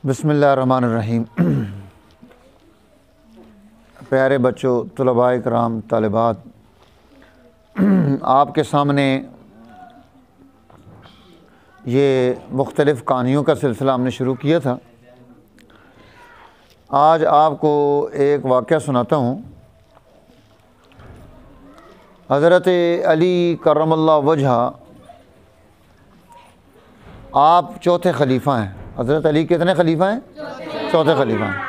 बिस्मिल्लाहिर्रहमानिर्रहीम। प्यारे बच्चों, तलबा इकराम, तालिबात, आपके सामने ये मुख्तलिफ़ कहानियों का सिलसिला हमने शुरू किया था। आज आपको एक वाक़या सुनाता हूँ। हज़रत अली करमल्लाहु वजहा आप चौथे खलीफा हैं। हज़रत अली कितने खलीफा हैं? चौथे खलीफा हैं।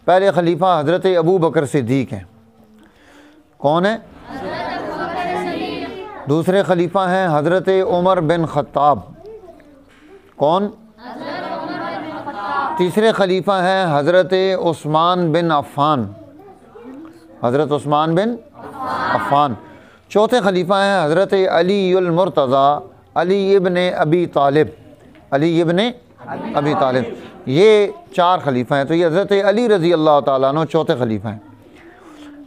पहले खलीफा हज़रत अबू बकर सिद्दीक़ हैं। कौन है? दूसरे खलीफा हैं हज़रत उमर बिन ख़त्ताब। कौन? तीसरे खलीफा हैं हज़रत उस्मान बिन अफ़्फ़ान। हज़रत उस्मान बिन अफ़्फ़ान। चौथे खलीफा हैं हज़रत अली उल मुर्तज़ा, अली इब्न अबी तालिब। अली इब्न अबी तालिब, ये चार खलीफा हैं। तो ये हज़रत अली रज़ी अल्लाह ताला अन्हु चौथे खलीफा हैं।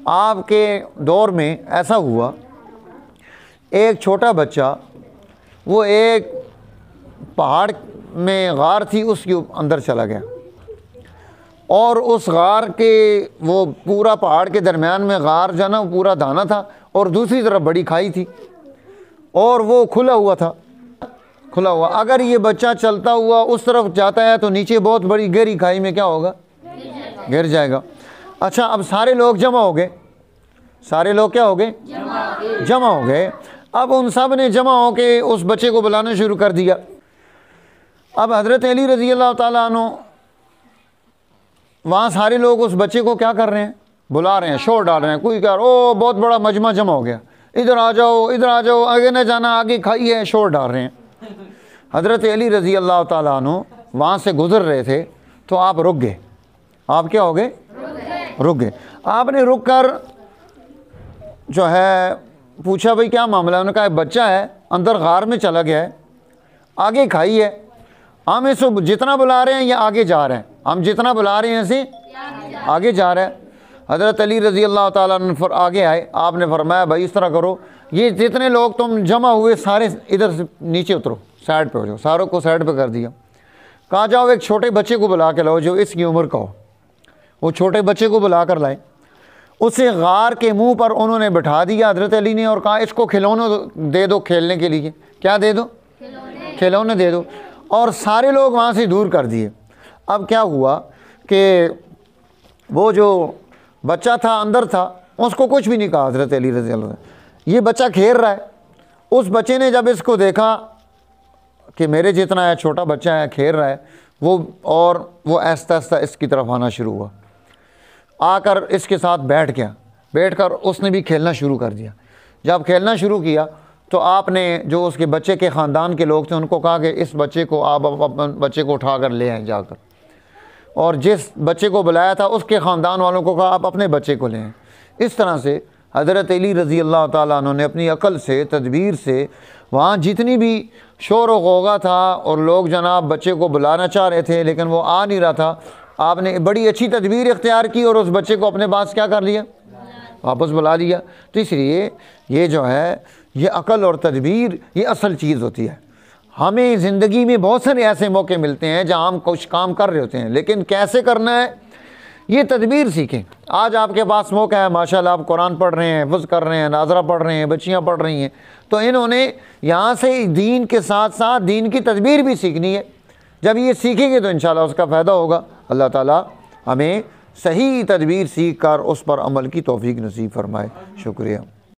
आपके दौर में ऐसा हुआ, एक छोटा बच्चा, वो एक पहाड़ में गार थी, उसके अंदर चला गया और उस गार के, वो पूरा पहाड़ के दरमियान में गार जो ना पूरा दाना था और दूसरी तरफ बड़ी खाई थी और वो खुला हुआ था, खुला हुआ। अगर ये बच्चा चलता हुआ उस तरफ जाता है तो नीचे बहुत बड़ी गहरी खाई में क्या होगा? गिर जाएगा। अच्छा, अब सारे लोग जमा हो गए। सारे लोग क्या हो गए? जमा हो गए। अब उन सब ने जमा हो के उस बच्चे को बुलाना शुरू कर दिया। अब हज़रत अली रज़ी अल्लाह ताला अन्हु, वहाँ सारे लोग उस बच्चे को क्या कर रहे हैं? बुला रहे हैं, शोर डाल रहे हैं। कोई कह रहा, ओ बहुत बड़ा मजमा जमा हो गया, इधर आ जाओ, इधर आ जाओ, आगे न जाना, आगे खाई है, शोर डाल रहे हैं। हज़रत अली रज़ी अल्लाह ताला अन्हु वहाँ से गुज़र रहे थे तो आप रुक गए। आप क्या हो गए? रुक गए। आपने रुक कर जो है पूछा, भाई क्या मामला है? उन्होंने कहा बच्चा है, अंदर गार में चला गया है, आगे खाई है, हम इसको जितना बुला रहे हैं ये आगे जा रहे हैं, हम जितना बुला रहे हैं इसे आगे जा रहा है। हज़रत अली रज़ी अल्लाह ताला अन्हु आगे आए। आपने फरमाया, भाई इस तरह करो, ये जितने लोग तुम जमा हुए सारे इधर से नीचे उतरो, साइड पे हो जाओ। सारों को साइड पे कर दिया। कहा जाओ एक छोटे बच्चे को बुला के लाओ जो इसकी उम्र का हो। वो छोटे बच्चे को बुला कर लाए, उसे गार के मुंह पर उन्होंने बिठा दिया हज़रत अली ने और कहा इसको खिलौने दे दो खेलने के लिए। क्या दे दो? खिलौने दे दो। और सारे लोग वहाँ से दूर कर दिए। अब क्या हुआ कि वो जो बच्चा था अंदर था, उसको कुछ भी नहीं कहा हज़रत अली रज़ी अल्लाह। ये बच्चा खेल रहा है। उस बच्चे ने जब इसको देखा कि मेरे जितना है, छोटा बच्चा है, खेल रहा है, वो आहिस्ता आहिस्ता इसकी तरफ आना शुरू हुआ। आकर इसके साथ बैठ गया। बैठकर उसने भी खेलना शुरू कर दिया। जब खेलना शुरू किया तो आपने जो उसके बच्चे के ख़ानदान के लोग थे उनको कहा कि इस बच्चे को आप अपने बच्चे को उठा कर ले आएँ जाकर, और जिस बच्चे को बुलाया था उसके ख़ानदान वालों को कहा आप अपने बच्चे को ले आएँ। इस तरह से हज़रत अली रज़ी अल्लाह ताला अन्हु ने अपनी अक़ल से, तदबीर से, वहाँ जितनी भी शोर व गौगा था और लोग जनाब बच्चे को बुलाना चाह रहे थे लेकिन वो आ नहीं रहा था, आपने बड़ी अच्छी तदबीर इख्तियार की और उस बच्चे को अपने पास क्या कर लिया? वापस बुला लिया। तो इसलिए ये जो है, ये अक़ल और तदबीर ये असल चीज़ होती है। हमें ज़िंदगी में बहुत सारे ऐसे मौके मिलते हैं जहाँ हम कुछ काम कर रहे होते हैं, लेकिन कैसे करना है ये तदबीर सीखें। आज आपके पास मौका है, माशाल्लाह आप कुरान पढ़ रहे हैं, हिफ्ज़ कर रहे हैं, नाज़रा पढ़ रहे हैं, बच्चियाँ पढ़ रही हैं, तो इन्होंने यहाँ से दीन के साथ साथ दीन की तदबीर भी सीखनी है। जब ये सीखेंगे तो इंशाल्लाह उसका फ़ायदा होगा। अल्लाह ताला हमें सही तदबीर सीख कर उस पर अमल की तौफ़ीक नसीब फ़रमाए। शुक्रिया।